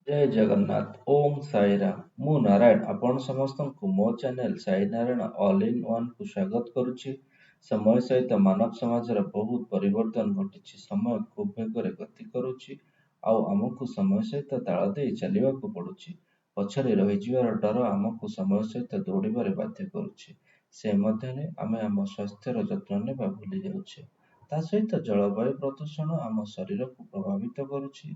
जय जगन्नाथ ओम साई राम मु नारायण आपण समस्तଙ୍କୁ ମୋ channel Sai Narayan all in ୱାନ୍କୁ ସ୍ୱାଗତ କରୁଛି। ସମୟ ସହିତ ମାନବ ସମାଜର ବହୁତ ପରିବର୍ତ୍ତନ ଘଟିଛି। ସମୟ ଖୁବ୍ ବେଗରେ ଗତି କରୁଛି ଆଉ ଆମକୁ ସମୟ ସହିତ ତାଳ ଦେଇ ଚାଲିବାକୁ ପଡୁଛି। ପଛରେ ରହିଯିବାର ଡର ଆମକୁ ସମୟ ସହିତ ଦୌଡ଼ିବାରେ ବାଧ୍ୟ କରୁଛି। ସେ ମଧ୍ୟରେ ଆମେ ଆମ ସ୍ୱାସ୍ଥ୍ୟର ଯତ୍ନ ନେବା ଭୁଲି ଯାଉଛେ। ତା ସହିତ ଜଳବାୟୁ ପ୍ରଦୂଷଣ ଆମ ଶରୀରକୁ ପ୍ରଭାବିତ କରୁଛି।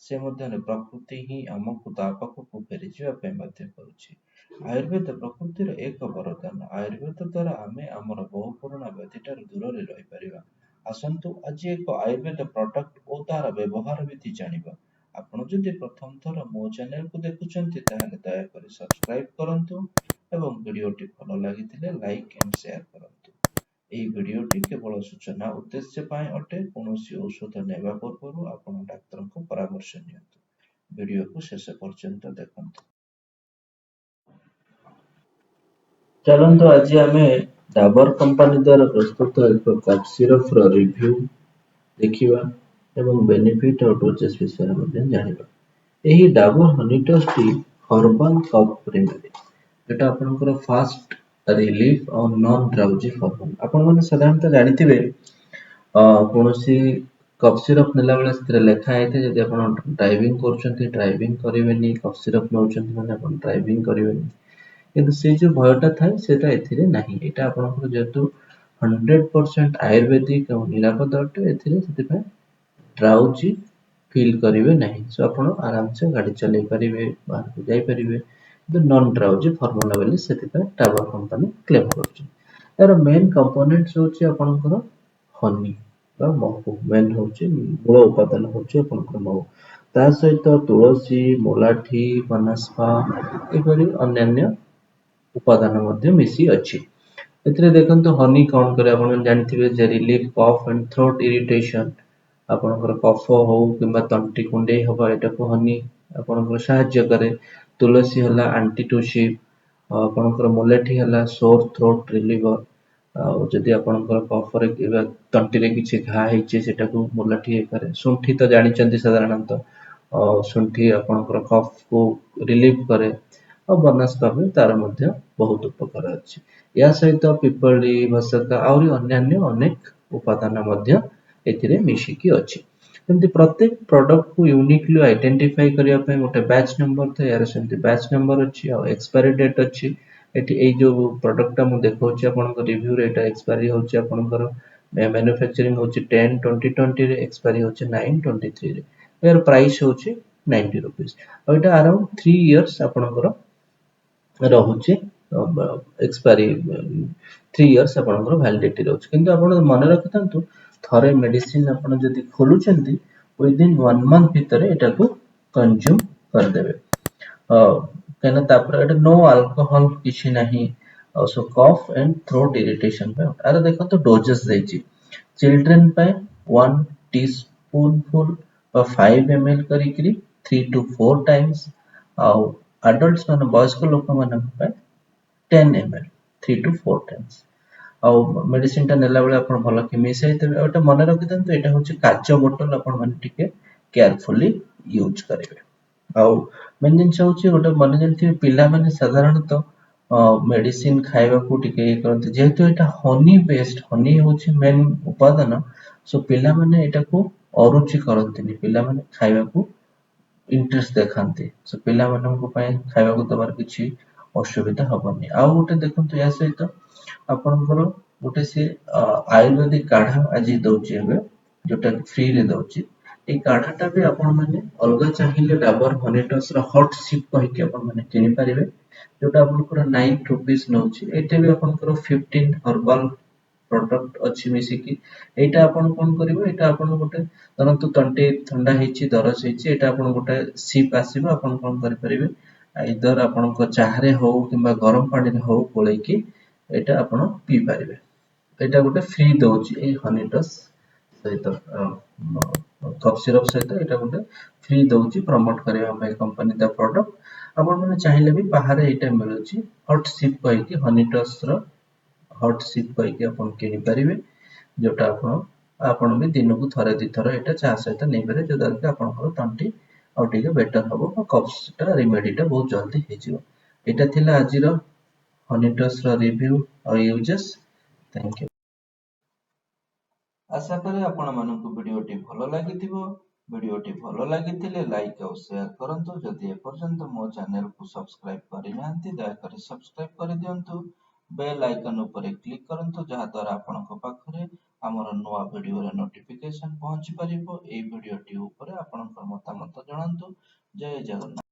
ସେ ମଧ୍ୟରେ ପ୍ରକୃତି ହିଁ ଆମକୁ ତା ପାଖକୁ ଫେରିଯିବା ପାଇଁ ବାଧ୍ୟ କରୁଛି। ଆୟୁର୍ବେଦ ପ୍ରକୃତିର ଏକ ବରଦାନ। ଆୟୁର୍ବେଦ ଦ୍ୱାରା ଆମେ ଆମର ବହୁ ପୁରୁଣା ବ୍ୟାଧିଠାରୁ ଦୂରରେ ରହିପାରିବା। ଆସନ୍ତୁ ଆଜି ଏକ ଆୟୁର୍ବେଦ ପ୍ରଡକ୍ଟ ଓ ତାର ବ୍ୟବହାର ବିଧି ଜାଣିବା। ଆପଣ ଯଦି ପ୍ରଥମ ଥର ମୋ ଚ୍ୟାନେଲକୁ ଦେଖୁଛନ୍ତି ତାହେଲେ ଦୟାକରି ସବସ୍କ୍ରାଇବ କରନ୍ତୁ ଏବଂ ଭିଡିଓଟି ଭଲ ଲାଗିଥିଲେ ଲାଇକ୍ ଏଣ୍ଡ ସେୟାର କରନ୍ତୁ। ଏହି ଭିଡିଓଟି କେବଳ ସୂଚନା ଉଦ୍ଦେଶ୍ୟ ପାଇଁ ଅଟେ। କୌଣସି ଔଷଧ ନେବା ପୂର୍ବରୁ ଆପଣ ଡାକ୍ତରଙ୍କ ପରାମର୍ଶ ନିଅନ୍ତୁ। ଭିଡିଓକୁ ଶେଷ ପର୍ଯ୍ୟନ୍ତ ଦେଖନ୍ତୁ। ଚାଲନ୍ତୁ ଆଜି ଆମେ ଡାବର କମ୍ପାନୀ ଦ୍ୱାରା ପ୍ରସ୍ତୁତ ଏକ କଫ୍ ସିରପର ରିଭ୍ୟୁ ଦେଖିବା ଏବଂ ବେନିଫିଟ୍ ଆଉ ଡୋଜେସ୍ ବିଷୟରେ ମଧ୍ୟ ଜାଣିବା। ଏହି ଡାବର ହନି ଟଚଟି ହର୍ବାଲ କଫ୍ ରେମେଡି। ଏଟା ଆପଣଙ୍କର ଫାଷ୍ଟ ରିଲିଫ୍ ଆଉ ନନ୍ ଡ୍ରାଉଜି ଫର୍ମୁଲା। ଆପଣମାନେ ସାଧାରଣତଃ ଜାଣିଥିବେ କୌଣସି କଫ୍ ସିରପ୍ ନେଲା ବେଳେ ସେଥିରେ ଲେଖା ହେଇଥାଏ ଯଦି ଆପଣ ଡ୍ରାଇଭିଂ କରୁଛନ୍ତି ଡ୍ରାଇଭିଂ କରିବେନି, କଫ୍ ସିରପ୍ ନେଉଛନ୍ତି ମାନେ ଆପଣ ଡ୍ରାଇଭିଂ କରିବେନି। କିନ୍ତୁ ସେ ଯୋଉ ଭୟଟା ଥାଏ ସେଟା ଏଥିରେ ନାହିଁ। ଏଇଟା ଆପଣଙ୍କର ଯେହେତୁ 100% ଆୟୁର୍ବେଦିକ ଆଉ ନିରାପଦ ଅଟେ, ଏଥିରେ ସେଥିପାଇଁ ଡ୍ରାଉଜି ଫିଲ୍ କରିବେ ନାହିଁ। ସୋ ଆପଣ ଆରାମସେ ଗାଡ଼ି ଚଲେଇ ପାରିବେ, ବାହାରକୁ ଯାଇପାରିବେ। କିନ୍ତୁ ନନ୍ ଡ୍ରାଉଜି ଫର୍ମୁଲା ବୋଲି ସେଥିପାଇଁ ଡାବର କମ୍ପାନୀ କ୍ଲେମ୍ କରୁଛି। ଏହାର ମେନ୍ କମ୍ପୋନେଣ୍ଟସ୍ ହେଉଛି ଆପଣଙ୍କର ହନି ବା ମହୁ। ମେନ୍ ହେଉଛି ମୂଳ ଉପାଦାନ ହେଉଛି ଆପଣଙ୍କର ମହୁ। ତା ସହିତ ତୁଳସୀ, ମୋଲାଠି, ବନସ୍ପା ଏପରି ଅନ୍ୟାନ୍ୟ ଉପାଦାନ ମଧ୍ୟ ମିଶି ଅଛି। ଏଥିରେ ଦେଖନ୍ତୁ ହନି କଣ କରେ ଆପଣ ଜାଣିଥିବେ ଯେ relief cough and throat irritation. ଆପଣଙ୍କର କଫ ହଉ କିମ୍ବା ତଣ୍ଟି କୁଣ୍ଡେଇ ହବା ଏଟାକୁ ହନି ଆପଣଙ୍କର ସାହାଯ୍ୟ କରେ। ତୁଳସୀ ହେଲା ଆଣ୍ଟିଟୁସିଭ୍, ଆପଣଙ୍କର ମୋଲେଠି ହେଲା ସୋର୍ ଥ୍ରୋଟ୍ ରିଲିଭର। ଆଉ ଯଦି ଆପଣଙ୍କର କଫରେ କିମ୍ବା ତଣ୍ଟିରେ କିଛି ଘା ହେଇଛି ସେଟାକୁ ମୋଲାଠି ହେଇପାରେ। ଶୁଣ୍ଠି ତ ଜାଣିଛନ୍ତି ସାଧାରଣତଃ ଶୁଣ୍ଠି ଆପଣଙ୍କର କଫକୁ ରିଲିଭ୍ କରେ। ଆଉ ବନସ୍ପା ବି ତାର ମଧ୍ୟ ବହୁତ ଉପକାର ଅଛି। ଏହା ସହିତ ପିପଳି, ଭସକା ଆହୁରି ଅନ୍ୟାନ୍ୟ ଅନେକ ଉପାଦାନ ମଧ୍ୟ ଏଥିରେ ମିଶିକି ଅଛି। ଏମିତି ପ୍ରତ୍ୟେକ ପ୍ରଡକ୍ଟକୁ ୟୁନିକଲି ଆଇଡେଣ୍ଟିଫାଇ କରିବା ପାଇଁ ଗୋଟେ ବ୍ୟାଚ୍ ନମ୍ବର ଥାଏ। ଏହାର ସେମିତି ବ୍ୟାଚ୍ ନମ୍ବର ଅଛି ଆଉ ଏକ୍ସପାୟରି ଡେଟ୍ ଅଛି। ଏଠି ଏଇ ଯୋଉ ପ୍ରଡକ୍ଟଟା ମୁଁ ଦେଖଉଛି ଆପଣଙ୍କ ରିଭ୍ୟୁରେ ଏଇଟା ଏକ୍ସପାୟରି ହେଉଛି ଆପଣଙ୍କର ମ୍ୟାନୁଫ୍ୟାକ୍ଚରିଂ ହେଉଛି 10/20/20ରେ, ଏକ୍ସପାୟରି ହେଉଛି 9/23ରେ। ଏହାର ପ୍ରାଇସ୍ ହେଉଛି 90 rupees। ଆଉ ଏଇଟା ଆରାଉଣ୍ଡ 3 years ଆପଣଙ୍କର ରହୁଛି ଏକ୍ସପାୟରି 3 years ଆପଣଙ୍କର ଭ୍ୟାଲିଡିଟି ରହୁଛି। କିନ୍ତୁ ଆପଣ ମନେ ରଖିଥାନ୍ତୁ ଥରେ ମେଡିସିନ ଆପଣ ଯଦି ଖୋଲୁଛନ୍ତି ୱିଦିନ୍ 1 month ଭିତରେ ଏଟାକୁ କନଜ୍ୟୁମ କରିଦେବେ। କାହିଁକିନା ତାପରେ ଏଟା ନୋ ଆଲକୋହଲ କିଛି ନାହିଁ। So cough and throat irritation ପାଇଁ। ଆର ଦେଖନ୍ତୁ ଡୋଜେସ୍ ଦେଇଛି। ଚିଲଡ୍ରେନ୍ ପାଇଁ 1 teaspoonful ବା 5 ml କରିକିରି 3 to 4 times। ଆଉ ଆଡଲ୍ଟସ୍ ମାନେ ବୟସ୍କ ଲୋକମାନଙ୍କ ପାଇଁ 10 ml 3 to 4 times। ଆଉ ମେଡିସିନଟା ନେଲା ବେଳେ ଆପଣ ଭଲ କି ମିଶାଇଦେବେ। ଆଉ ଏଟା ମନେ ରଖିଥାନ୍ତୁ ଏଇଟା ହେଉଛି କାଚ ବୋଟଲ, ଆପଣ ମାନେ ଟିକେ କେୟାରଫୁଲି ୟୁଜ୍ କରିବେ। ଆଉ ମେନ୍ ଜିନିଷ ହେଉଛି ଗୋଟେ ମନେ ଜାଣିଥିବେ ପିଲାମାନେ ସାଧାରଣତଃ ମେଡିସିନ ଖାଇବାକୁ ଟିକେ ଇଏ କରନ୍ତି। ଯେହେତୁ ଏଇଟା ହନି ବେସ୍ଡ, ହନି ହେଉଛି ମେନ୍ ଉପାଦାନ। ସୋ ପିଲାମାନେ ଏଟାକୁ ଅରୁଚି କରନ୍ତିନି, ପିଲାମାନେ ଖାଇବାକୁ ଇଣ୍ଟରେଷ୍ଟ ଦେଖାନ୍ତି। ସୋ ପିଲାମାନଙ୍କ ପାଇଁ ଖାଇବାକୁ ଦେବାର କିଛି ଅସୁବିଧା ହବନି। ଆଉ ଗୋଟେ ଦେଖନ୍ତୁ ଏହା ସହିତ ଆପଣଙ୍କର ଗୋଟେ ସେ ଆୟୁର୍ବେଦିକ କାଢା ଆଜି ଦଉଛି ଏବେ, ଯୋଉଟା ଫ୍ରିରେ ଦଉଛି। ଏଇ କାଢାଟା ବି ଆପଣମାନେ ଅଲଗା ଚାହିଁଲେ ଡାବର ହନି ଟଚର ହଟ୍ ସିପ୍ କହିକି ଆପଣମାନେ କିଣିପାରିବେ, ଯୋଉଟା ଆପଣଙ୍କର 9 rupees ନଉଛି। ଏଇଟା ବି ଆପଣଙ୍କର 15 ହର୍ବାଲ ପ୍ରଡକ୍ଟ ଅଛି ମିଶିକି। ଏଇଟା ଆପଣ କଣ କରିବେ, ଏଇଟା ଆପଣ ଗୋଟେ ଧରନ୍ତୁ ତଣ୍ଟି ଥଣ୍ଡା ହେଇଛି, ଦରଜ ହେଇଛି, ଏଇଟା ଆପଣ ଗୋଟେ ସିପ୍ ଆସିବ, ଆପଣ କଣ କରିପାରିବେ ଆଇଦର ଆପଣଙ୍କ ଚାହାରେ ହଉ କିମ୍ବା ଗରମ ପାଣିରେ ହଉ ଗୋଳେଇକି ଏଇଟା ଆପଣ ପିଇ ପାରିବେ। ଏଇଟା ଗୋଟେ ଫ୍ରି ଦଉଛି ଏଇ ହନି ଟଚ୍ ସହିତ, କଫ୍ ସିରପ୍ ସହିତ ଏଇଟା ଗୋଟେ ଫ୍ରି ଦଉଛି ପ୍ରମୋଟ କରିବା ପାଇଁ କମ୍ପାନୀ ତା ପ୍ରଡକ୍ଟ। ଆପଣମାନେ ଚାହିଁଲେ ବି ବାହାରେ ଏଇଟା ମିଳୁଛି ହଟ୍ ସିପ୍ କହିକି, ହନି ଟଚର ହଟ୍ ସିପ୍ କହିକି ଆପଣ କିଣିପାରିବେ, ଯୋଉଟା ଆପଣ ବି ଦିନକୁ ଥରେ 2 ଥର ଏଇଟା ଚା ସହିତ ନେଇପାରିବେ, ଯୋଉଦ୍ୱାରା କି ଆପଣଙ୍କର ତଣ୍ଟି ଆଉ ଟିକେ ବେଟର ହବ ବା କଫ୍ସଟା ରିମେଡିଟା ବହୁତ ଜଲ୍ଦି ହେଇଯିବ। ଏଇଟା ଥିଲା ଆଜିର ହନିଟସ୍ର ରିଭ୍ୟୁ ଆଉ ୟୁଜେସ୍। Thank you. ଆଶା କରେ ଆପଣମାନଙ୍କୁ ଭିଡ଼ିଓଟି ଭଲ ଲାଗିଥିବ। ଭିଡ଼ିଓଟି ଭଲ ଲାଗିଥିଲେ ଲାଇକ୍ ଆଉ ସେୟାର କରନ୍ତୁ। ଯଦି ଏପର୍ଯ୍ୟନ୍ତ ମୋ ଚ୍ୟାନେଲକୁ ସବସ୍କ୍ରାଇବ୍ କରିନାହାନ୍ତି ଦୟାକରି ସବସ୍କ୍ରାଇବ୍ କରିଦିଅନ୍ତୁ। ବେଲ୍ ଆଇକନ୍ ଉପରେ କ୍ଲିକ୍ କରନ୍ତୁ, ଯାହାଦ୍ୱାରା ଆପଣଙ୍କ ପାଖରେ ଆମର ନୂଆ ଭିଡ଼ିଓର ନୋଟିଫିକେସନ୍ ପହଞ୍ଚି ପାରିବ। ଏହି ଭିଡ଼ିଓଟି ଉପରେ ଆପଣଙ୍କର ମତାମତ ଜଣାନ୍ତୁ। ଜୟ ଜଗନ୍ନାଥ।